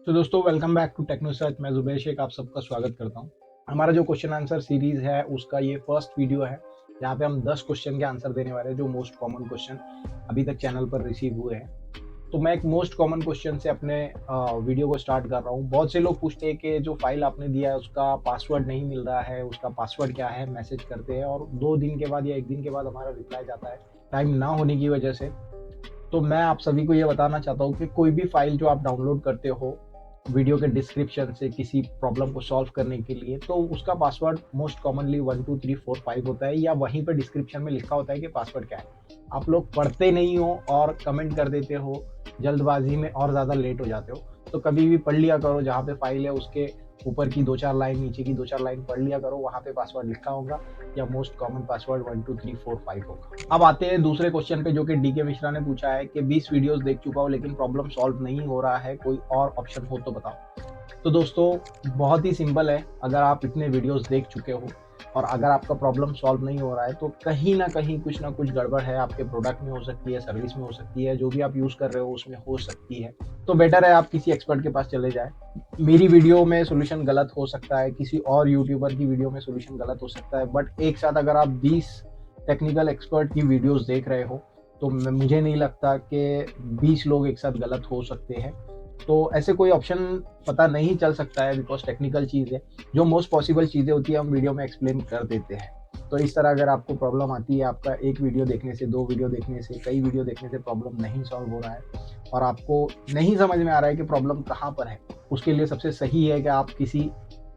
तो दोस्तों welcome back to Techno Search. मैं जुबेर शेख आप सबका स्वागत करता हूं। हमारा जो क्वेश्चन आंसर सीरीज है उसका ये फर्स्ट वीडियो है जहां पे हम 10 क्वेश्चन के आंसर देने वाले हैं जो मोस्ट कॉमन क्वेश्चन अभी तक चैनल पर रिसीव हुए हैं। तो मैं एक मोस्ट कॉमन क्वेश्चन से अपने वीडियो को स्टार्ट कर रहा हूँ। बहुत से लोग पूछते हैं कि जो फाइल आपने दिया है उसका पासवर्ड नहीं मिल रहा है, उसका पासवर्ड क्या है, मैसेज करते हैं और 2 दिन के बाद या 1 दिन के बाद हमारा रिप्लाई जाता है टाइम ना होने की वजह से। तो मैं आप सभी को ये बताना चाहता हूँ कि कोई भी फाइल जो आप डाउनलोड करते हो वीडियो के डिस्क्रिप्शन से किसी प्रॉब्लम को सॉल्व करने के लिए, तो उसका पासवर्ड मोस्ट कॉमनली 1 2 3 4 5 होता है या वहीं पर डिस्क्रिप्शन में लिखा होता है कि पासवर्ड क्या है। आप लोग पढ़ते नहीं हो और कमेंट कर देते हो, जल्दबाजी में और ज़्यादा लेट हो जाते हो। तो कभी भी पढ़ लिया करो, जहाँ पे फाइल है उसके ऊपर की 2 4 लाइन, नीचे की 2 4 लाइन पढ़ लिया करो, वहाँ पे पासवर्ड लिखा होगा या मोस्ट कॉमन पासवर्ड 1 2 3 4 5 होगा। अब आते हैं दूसरे क्वेश्चन पे जो कि डी के मिश्रा ने पूछा है कि 20 वीडियोस देख चुका हूँ लेकिन प्रॉब्लम सॉल्व नहीं हो रहा है, कोई और ऑप्शन हो तो बताओ। तो दोस्तों बहुत ही सिंपल है, अगर आप इतने वीडियोस देख चुके हो और अगर आपका प्रॉब्लम सॉल्व नहीं हो रहा है तो कहीं ना कहीं कुछ ना कुछ गड़बड़ है, आपके प्रोडक्ट में हो सकती है, सर्विस में हो सकती है, जो भी आप यूज़ कर रहे हो उसमें हो सकती है। तो बेटर है आप किसी एक्सपर्ट के पास चले जाए। मेरी वीडियो में सोल्यूशन गलत हो सकता है, किसी और यूट्यूबर की वीडियो में सोल्यूशन गलत हो सकता है, बट एक साथ अगर आप 20 टेक्निकल एक्सपर्ट की वीडियोस देख रहे हो तो मुझे नहीं लगता कि 20 लोग एक साथ गलत हो सकते हैं। तो ऐसे कोई ऑप्शन पता नहीं चल सकता है, बिकॉज टेक्निकल चीज़ है। जो मोस्ट पॉसिबल चीज़ें होती है हम वीडियो में एक्सप्लेन कर देते हैं। तो इस तरह अगर आपको प्रॉब्लम आती है, आपका एक वीडियो देखने से, 2 वीडियो देखने से, कई वीडियो देखने से प्रॉब्लम नहीं सॉल्व हो रहा है और आपको नहीं समझ में आ रहा है कि प्रॉब्लम कहाँ पर है, उसके लिए सबसे सही है कि आप किसी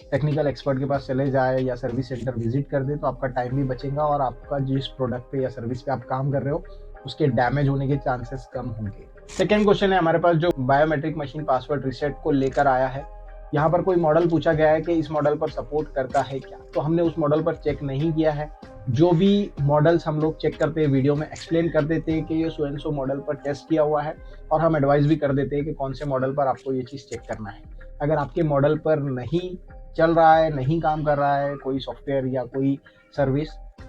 टेक्निकल एक्सपर्ट के पास चले जाए या सर्विस सेंटर विजिट कर दे। तो आपका टाइम भी बचेगा और आपका जिस प्रोडक्ट पे या सर्विस पे आप काम कर रहे हो उसके डैमेज होने के चांसेस कम होंगे। सेकेंड क्वेश्चन है हमारे पास जो बायोमेट्रिक मशीन पासवर्ड रिसेट को लेकर आया है। यहाँ पर कोई मॉडल पूछा गया है कि इस मॉडल पर सपोर्ट करता है क्या, तो हमने उस मॉडल पर चेक नहीं किया है। जो भी मॉडल्स हम लोग चेक करते हैं वीडियो में एक्सप्लेन कर देते हैं कि ये सो एंड सो मॉडल पर टेस्ट किया हुआ है और हम एडवाइस भी कर देते हैं कि कौन से मॉडल पर आपको ये चीज़ चेक करना है। अगर आपके मॉडल पर नहीं चल रहा है, नहीं काम कर रहा है कोई सॉफ्टवेयर या कोई सर्विस,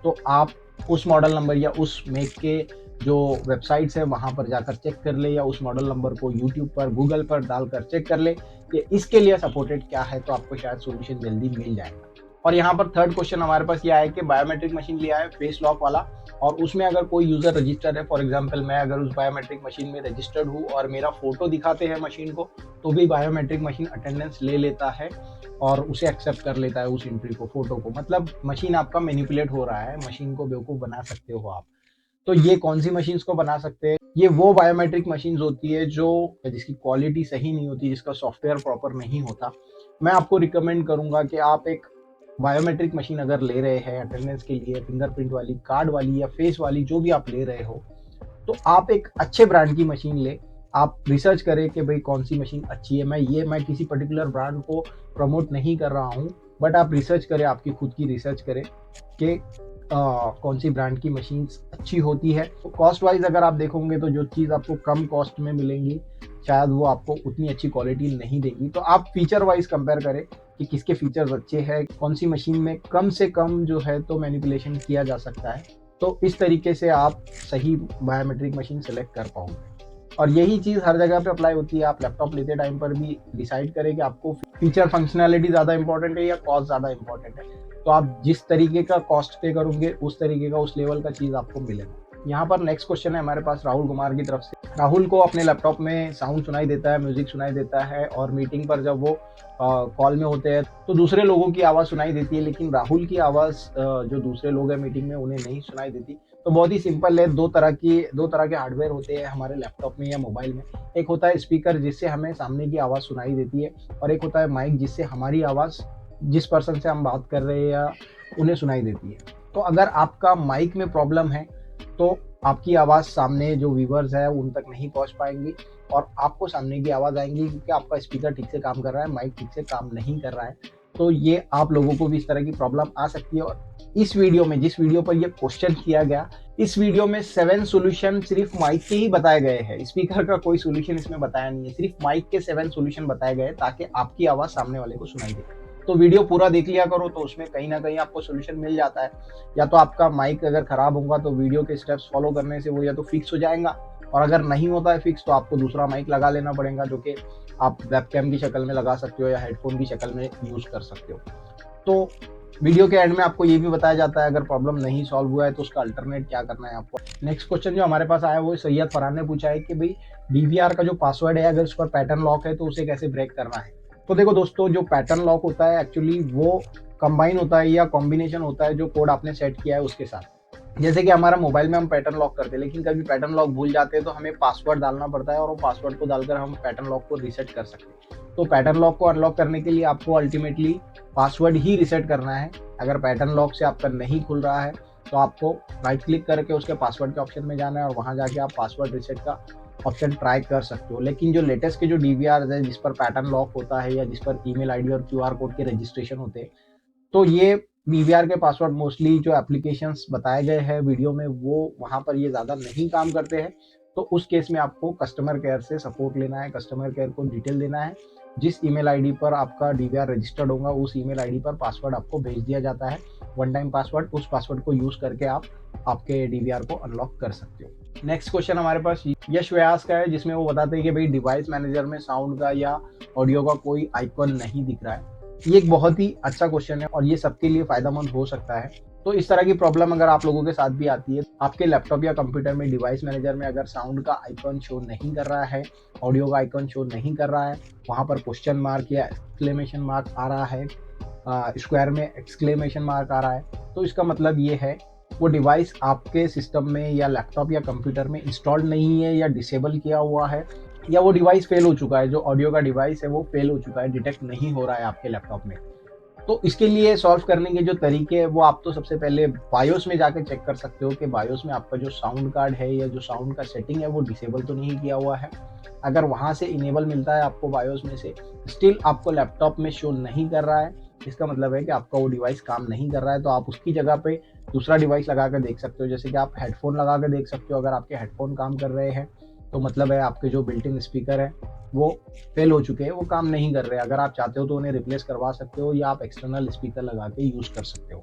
तो आप उस मॉडल नंबर या उस मेक के जो वेबसाइट्स है वहाँ पर जाकर चेक कर ले या उस मॉडल नंबर को यूट्यूब पर, गूगल पर डालकर चेक कर ले कि इसके लिए सपोर्टेड क्या है, तो आपको शायद सोल्यूशन जल्दी मिल जाएगा। और यहाँ पर थर्ड क्वेश्चन हमारे पास यह है कि बायोमेट्रिक मशीन लिया है फेस लॉक वाला और उसमें अगर कोई यूजर रजिस्टर्ड है, फॉर एग्जांपल मैं अगर उस बायोमेट्रिक मशीन में रजिस्टर्ड हूँ और मेरा फोटो दिखाते हैं मशीन को, तो भी बायोमेट्रिक मशीन अटेंडेंस ले लेता है और उसे एक्सेप्ट कर लेता है उस एंट्री को, फोटो को। मतलब मशीन आपका मैनिपुलेट हो रहा है, मशीन को बेवकूफ़ बना सकते हो आप। तो ये कौन सी मशीन्स को बना सकते हैं? ये वो बायोमेट्रिक मशीन्स होती है जो जिसकी क्वालिटी सही नहीं होती, जिसका सॉफ्टवेयर प्रॉपर नहीं होता। मैं आपको रिकमेंड करूंगा कि आप एक बायोमेट्रिक मशीन अगर ले रहे हैं अटेंडेंस के लिए, फिंगरप्रिंट वाली, कार्ड वाली या फेस वाली, जो भी आप ले रहे हो, तो आप एक अच्छे ब्रांड की मशीन ले। आप रिसर्च करें कि भाई कौन सी मशीन अच्छी है। मैं किसी पर्टिकुलर ब्रांड को प्रमोट नहीं कर रहा हूँ, बट आप रिसर्च करें, आपकी खुद की रिसर्च करें कि कौन सी ब्रांड की मशीन्स अच्छी होती है। तो कॉस्ट वाइज अगर आप देखोगे तो जो चीज़ आपको कम कॉस्ट में मिलेंगी शायद वो आपको उतनी अच्छी क्वालिटी नहीं देगी। तो आप फीचर वाइज कंपेयर करें कि किसके फीचर्स अच्छे हैं, कौन सी मशीन में कम से कम जो है तो मैनिपुलेशन किया जा सकता है। तो इस तरीके से आप सही बायोमेट्रिक मशीन सेलेक्ट कर पाओगे और यही चीज़ हर जगह पे अप्लाई होती है। आप लैपटॉप लेते टाइम पर भी डिसाइड करें कि आपको फीचर फंक्शनैलिटी ज़्यादा इंपॉर्टेंट है या कॉस्ट ज़्यादा इंपॉर्टेंट है। तो आप जिस तरीके का कॉस्ट पे करोगे उस तरीके का, उस लेवल का चीज़ आपको मिलेगा। यहाँ पर नेक्स्ट क्वेश्चन है हमारे पास राहुल कुमार की तरफ से। राहुल को अपने लैपटॉप में साउंड सुनाई देता है, म्यूजिक सुनाई देता है और मीटिंग पर जब वो कॉल में होते हैं तो दूसरे लोगों की आवाज़ सुनाई देती है, लेकिन राहुल की आवाज़ जो दूसरे लोग हैं मीटिंग में उन्हें नहीं सुनाई देती। तो बहुत ही सिंपल है, दो तरह के हार्डवेयर होते हैं हमारे लैपटॉप में या मोबाइल में। एक होता है स्पीकर जिससे हमें सामने की आवाज़ सुनाई देती है और एक होता है माइक जिससे हमारी आवाज़ जिस पर्सन से हम बात कर रहे हैं या उन्हें सुनाई देती है। तो अगर आपका माइक में प्रॉब्लम है तो आपकी आवाज़ सामने जो व्यूअर्स है उन तक नहीं पहुंच पाएंगी और आपको सामने की आवाज़ आएंगी क्योंकि आपका स्पीकर ठीक से काम कर रहा है, माइक ठीक से काम नहीं कर रहा है। तो ये आप लोगों को भी इस तरह की प्रॉब्लम आ सकती है। और इस वीडियो में, जिस वीडियो पर ये क्वेश्चन किया गया, इस वीडियो में 7 सॉल्यूशन सिर्फ माइक के ही बताए गए हैं। स्पीकर का कोई सॉल्यूशन इसमें बताया नहीं है, सिर्फ माइक के 7 सॉल्यूशन बताए गए ताकि आपकी आवाज़ सामने वाले को सुनाई दे। तो वीडियो पूरा देख लिया करो, तो उसमें कहीं ना कहीं आपको सॉल्यूशन मिल जाता है। या तो आपका माइक अगर खराब होगा तो वीडियो के स्टेप्स फॉलो करने से वो या तो फिक्स हो जाएगा और अगर नहीं होता है फिक्स तो आपको दूसरा माइक लगा लेना पड़ेगा, जो कि आप वेबकैम की शक्ल में लगा सकते हो या हेडफोन की शक्ल में यूज कर सकते हो। तो वीडियो के एंड में आपको ये भी बताया जाता है अगर प्रॉब्लम नहीं सॉल्व हुआ है तो उसका अल्टरनेट क्या करना है आपको। नेक्स्ट क्वेश्चन जो हमारे पास आया वो सैयद फरहान ने पूछा है कि भाई डीवीआर का जो पासवर्ड है अगर उस पर पैटर्न लॉक है तो उसे कैसे ब्रेक करना है। तो देखो दोस्तों, जो पैटर्न लॉक होता है एक्चुअली वो कंबाइन होता है या कॉम्बिनेशन होता है जो कोड आपने सेट किया है उसके साथ। जैसे कि हमारा मोबाइल में हम पैटर्न लॉक करते हैं, लेकिन कभी पैटर्न लॉक भूल जाते हैं तो हमें पासवर्ड डालना पड़ता है और वो पासवर्ड को डालकर हम पैटर्न लॉक को रीसेट कर सकते हैं। तो पैटर्न लॉक को अनलॉक करने के लिए आपको अल्टीमेटली पासवर्ड ही रीसेट करना है। अगर पैटर्न लॉक से आपका नहीं खुल रहा है तो आपको राइट क्लिक करके उसके पासवर्ड के ऑप्शन में जाना है और वहां जाके आप पासवर्ड रीसेट का ऑप्शन ट्राई कर सकते हो। लेकिन जो लेटेस्ट के जो डीवीआर है जिस पर पैटर्न लॉक होता है या जिस पर ईमेल आईडी और क्यूआर कोड के रजिस्ट्रेशन होते हैं, तो ये डीवीआर के पासवर्ड मोस्टली जो एप्लीकेशंस बताए गए हैं वीडियो में वो वहां पर ये ज़्यादा नहीं काम करते हैं। तो उस केस में आपको कस्टमर केयर से सपोर्ट लेना है, कस्टमर केयर को डिटेल देना है। जिस ईमेल आईडी पर आपका डीवीआर रजिस्टर्ड होगा उस ईमेल आईडी पर पासवर्ड आपको भेज दिया जाता है, वन टाइम पासवर्ड। उस पासवर्ड को यूज़ करके आप आपके डीवीआर को अनलॉक कर सकते हो। नेक्स्ट क्वेश्चन हमारे पास यश व्यास का है, जिसमें वो बताते हैं कि भाई डिवाइस मैनेजर में साउंड का या ऑडियो का कोई आइकॉन नहीं दिख रहा है। ये एक बहुत ही अच्छा क्वेश्चन है और ये सबके लिए फायदेमंद हो सकता है। तो इस तरह की प्रॉब्लम अगर आप लोगों के साथ भी आती है, आपके लैपटॉप या कंप्यूटर में डिवाइस मैनेजर में अगर साउंड का आइकॉन शो नहीं कर रहा है, ऑडियो का आइकॉन शो नहीं कर रहा है, वहाँ पर क्वेश्चन मार्क या एक्सक्लेमेशन मार्क आ रहा है, स्क्वायर में एक्सक्लेमेशन मार्क आ रहा है, तो इसका मतलब ये है वो डिवाइस आपके सिस्टम में या लैपटॉप या कंप्यूटर में इंस्टॉल्ड नहीं है या डिसेबल किया हुआ है, या वो डिवाइस फेल हो चुका है। जो ऑडियो का डिवाइस है वो फेल हो चुका है, डिटेक्ट नहीं हो रहा है आपके लैपटॉप में। तो इसके लिए सॉल्व करने के जो तरीके हैं वो आप तो सबसे पहले बायोस में जाकर चेक कर सकते हो कि बायोस में आपका जो साउंड कार्ड है या जो साउंड का सेटिंग है वो डिसेबल तो नहीं किया हुआ है। अगर वहाँ से इनेबल मिलता है आपको बायोस में से, स्टिल आपको लैपटॉप में शो नहीं कर रहा है, इसका मतलब है कि आपका वो डिवाइस काम नहीं कर रहा है। तो आप उसकी जगह पे दूसरा डिवाइस लगा कर देख सकते हो। जैसे कि आप हेडफोन लगा कर देख सकते हो, अगर आपके हेडफोन काम कर रहे हैं तो मतलब है आपके जो बिल्ट इन स्पीकर है वो फेल हो चुके हैं, वो काम नहीं कर रहे। अगर आप चाहते हो तो उन्हें रिप्लेस करवा सकते हो, या आप एक्सटर्नल स्पीकर लगा के यूज कर सकते हो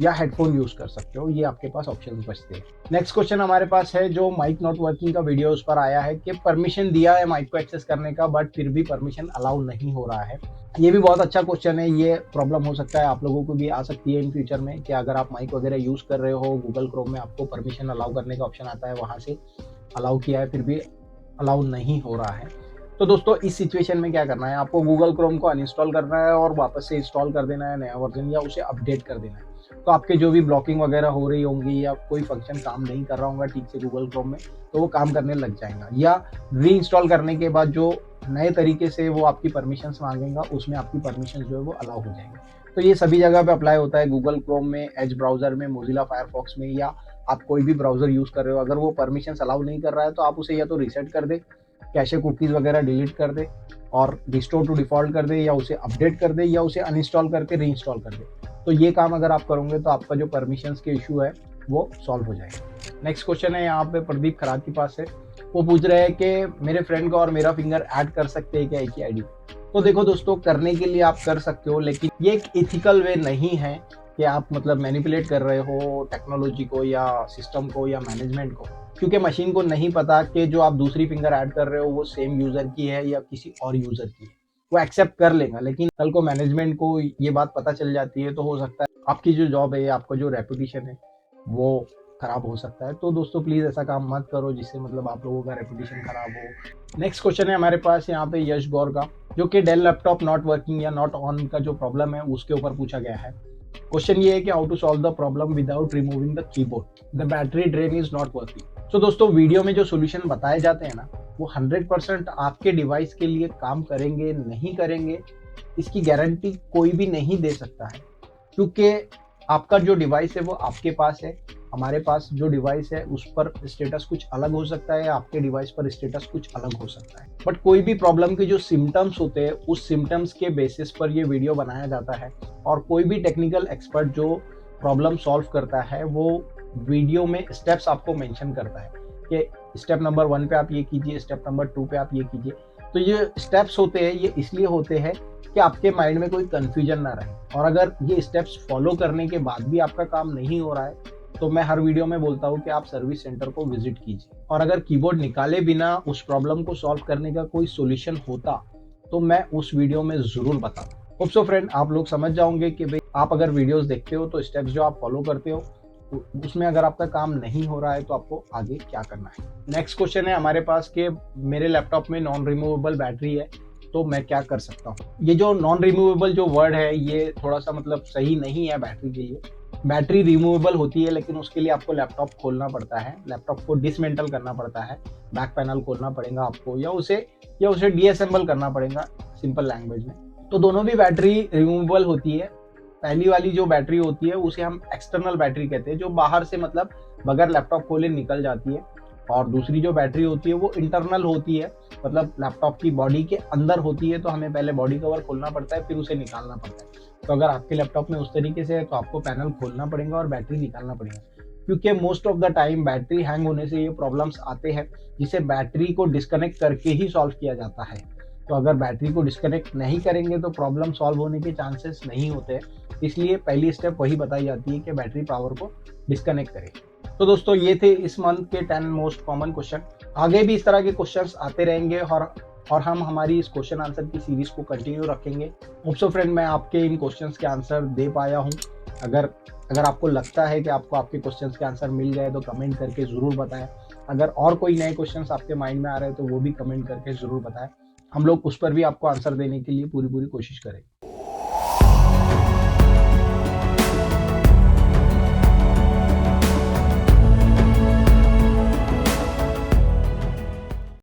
या हेडफोन यूज कर सकते हो। ये आपके पास ऑप्शन बचते हैं। नेक्स्ट क्वेश्चन हमारे पास है जो माइक नॉट वर्किंग का वीडियो उस पर आया है कि परमिशन दिया है माइक को एक्सेस करने का बट फिर भी परमिशन अलाउ नहीं हो रहा है। ये भी बहुत अच्छा क्वेश्चन है। ये प्रॉब्लम हो सकता है आप लोगों को भी आ सकती है इन फ्यूचर में कि अगर आप माइक वगैरह यूज कर रहे हो, गूगल क्रोम में आपको परमिशन अलाउ करने का ऑप्शन आता है, वहां से अलाउ किया है फिर भी अलाउ नहीं हो रहा है। तो दोस्तों इस सिचुएशन में क्या करना है, आपको गूगल क्रोम को अनइंस्टॉल करना है और वापस से इंस्टॉल कर देना है नया वर्जन, या उसे अपडेट कर देना है। तो आपके जो भी ब्लॉकिंग वगैरह हो रही होंगी या कोई फंक्शन काम नहीं कर रहा होगा ठीक से गूगल क्रोम में, तो वो काम करने लग जाएगा। या री इंस्टॉल करने के बाद जो नए तरीके से वो आपकी परमिशंस मांगेगा उसमें आपकी परमिशन जो है वो अलाउ हो जाएंगे। तो ये सभी जगह पे अप्लाई होता है, गूगल क्रोम में, एज ब्राउजर में, मोजिला फायरफॉक्स में, या आप कोई भी ब्राउजर यूज कर रहे हो, अगर वो परमिशन अलाउ नहीं कर रहा है तो आप उसे या तो रीसेट कर दे, कैशे कुकीज वगैरह डिलीट कर दे और रिस्टोर टू डिफॉल्ट कर दे, या उसे अपडेट कर दे, या उसे अनइंस्टॉल करके रीइंस्टॉल कर दे। तो ये काम अगर आप करोगे तो आपका जो परमिशंस के इशू है वो सॉल्व हो जाएगा। नेक्स्ट क्वेश्चन है यहाँ पे प्रदीप खराब के पास है। वो पूछ रहे हैं कि मेरे फ्रेंड को और मेरा फिंगर ऐड कर सकते हैं क्या एक ही आईडी। तो देखो दोस्तों, करने के लिए आप कर सकते हो, लेकिन ये एक एथिकल वे नहीं है कि आप मतलब मैनिपुलेट कर रहे हो टेक्नोलॉजी को या सिस्टम को या मैनेजमेंट को, क्योंकि मशीन को नहीं पता कि जो आप दूसरी फिंगर ऐड कर रहे हो वो सेम यूजर की है या किसी और यूजर की है। वो एक्सेप्ट कर लेगा, लेकिन कल को मैनेजमेंट को ये बात पता चल जाती है तो हो सकता है आपकी जो जॉब है, आपका जो रेपुटेशन है वो खराब हो सकता है। तो दोस्तों प्लीज ऐसा काम मत करो जिससे मतलब आप लोगों का रेपुटेशन खराब हो। नेक्स्ट क्वेश्चन है हमारे पास यहाँ पे यश गौर का, जो कि डेल लैपटॉप नॉट वर्किंग या नॉट ऑन का जो प्रॉब्लम है उसके ऊपर पूछा गया है। क्वेश्चन ये है कि how to solve the problem without removing the keyboard, the battery drain is not working. तो दोस्तों वीडियो में जो सोल्यूशन बताए जाते हैं ना वो 100% आपके डिवाइस के लिए काम करेंगे नहीं करेंगे इसकी गारंटी कोई भी नहीं दे सकता है, क्योंकि आपका जो डिवाइस है वो आपके पास है, हमारे पास जो डिवाइस है उस पर स्टेटस कुछ अलग हो सकता है, आपके डिवाइस पर स्टेटस कुछ अलग हो सकता है। बट कोई भी प्रॉब्लम के जो सिम्टम्स होते हैं उस सिम्टम्स के बेसिस पर ये वीडियो बनाया जाता है, और कोई भी टेक्निकल एक्सपर्ट जो प्रॉब्लम सॉल्व करता है वो वीडियो में स्टेप्स आपको मेंशन करता है कि स्टेप नंबर 1 पे आप ये कीजिए, स्टेप नंबर 2 पे आप ये कीजिए। तो ये स्टेप्स होते हैं, ये इसलिए होते हैं कि आपके माइंड में कोई कंफ्यूजन ना रहे, और अगर ये स्टेप्स फॉलो करने के बाद भी आपका काम नहीं हो रहा है तो मैं हर वीडियो में बोलता हूँ कि आप सर्विस सेंटर को विजिट कीजिए, और अगर कीबोर्ड निकाले बिना उस प्रॉब्लम को सॉल्व करने का कोई सोल्यूशन होता तो मैं उस वीडियो में जरूर बताता। होप सो फ्रेंड, आप लोग समझ जाओगे कि भाई आप अगर वीडियोस देखते हो तो स्टेप्स जो आप फॉलो करते हो उसमें अगर आपका काम नहीं हो रहा है तो आपको आगे क्या करना है। नेक्स्ट क्वेश्चन है हमारे पास कि मेरे लैपटॉप में नॉन रिमूवेबल बैटरी है तो मैं क्या कर सकता हूँ। ये जो नॉन रिमूवेबल जो वर्ड है ये थोड़ा सा मतलब सही नहीं है बैटरी के लिए। बैटरी रिमूवेबल होती है लेकिन उसके लिए आपको लैपटॉप खोलना पड़ता है, लैपटॉप को डिसमेंटल करना पड़ता है, बैक पैनल खोलना पड़ेगा आपको, या उसे डीअसेंबल करना पड़ेगा सिंपल लैंग्वेज में। तो दोनों भी बैटरी रिमूवेबल होती है। पहली वाली जो बैटरी होती है उसे हम एक्सटर्नल बैटरी कहते हैं, जो बाहर से मतलब बगैर लैपटॉप खोले निकल जाती है, और दूसरी जो बैटरी होती है वो इंटरनल होती है, मतलब लैपटॉप की बॉडी के अंदर होती है, तो हमें पहले बॉडी कवर खोलना पड़ता है फिर उसे निकालना पड़ता है। तो अगर आपके लैपटॉप में उस तरीके से है तो आपको पैनल खोलना पड़ेगा और बैटरी निकालना पड़ेगा, क्योंकि most of the time battery hang होने से ये प्रॉब्लम्स आते हैं जिसे बैटरी को डिस्कनेक्ट करके ही सॉल्व किया जाता है। तो अगर बैटरी को डिस्कनेक्ट नहीं करेंगे तो प्रॉब्लम सॉल्व होने के चांसेस नहीं होते, इसलिए पहली स्टेप वही बताई जाती है कि बैटरी पावर को डिस्कनेक्ट करें। तो दोस्तों ये थे इस मंथ के 10 मोस्ट कॉमन क्वेश्चन। आगे भी इस तरह के क्वेश्चंस आते रहेंगे और हम हमारी इस क्वेश्चन आंसर की सीरीज को कंटिन्यू रखेंगे। होप सो फ्रेंड मैं आपके इन क्वेश्चंस के आंसर दे पाया हूँ। अगर आपको लगता है कि आपको आपके क्वेश्चंस के आंसर मिल गए तो कमेंट करके ज़रूर बताएं। अगर और कोई नए क्वेश्चंस आपके माइंड में आ रहे हैं तो वो भी कमेंट करके ज़रूर बताएं। हम लोग उस पर भी आपको आंसर देने के लिए पूरी कोशिश करेंगे।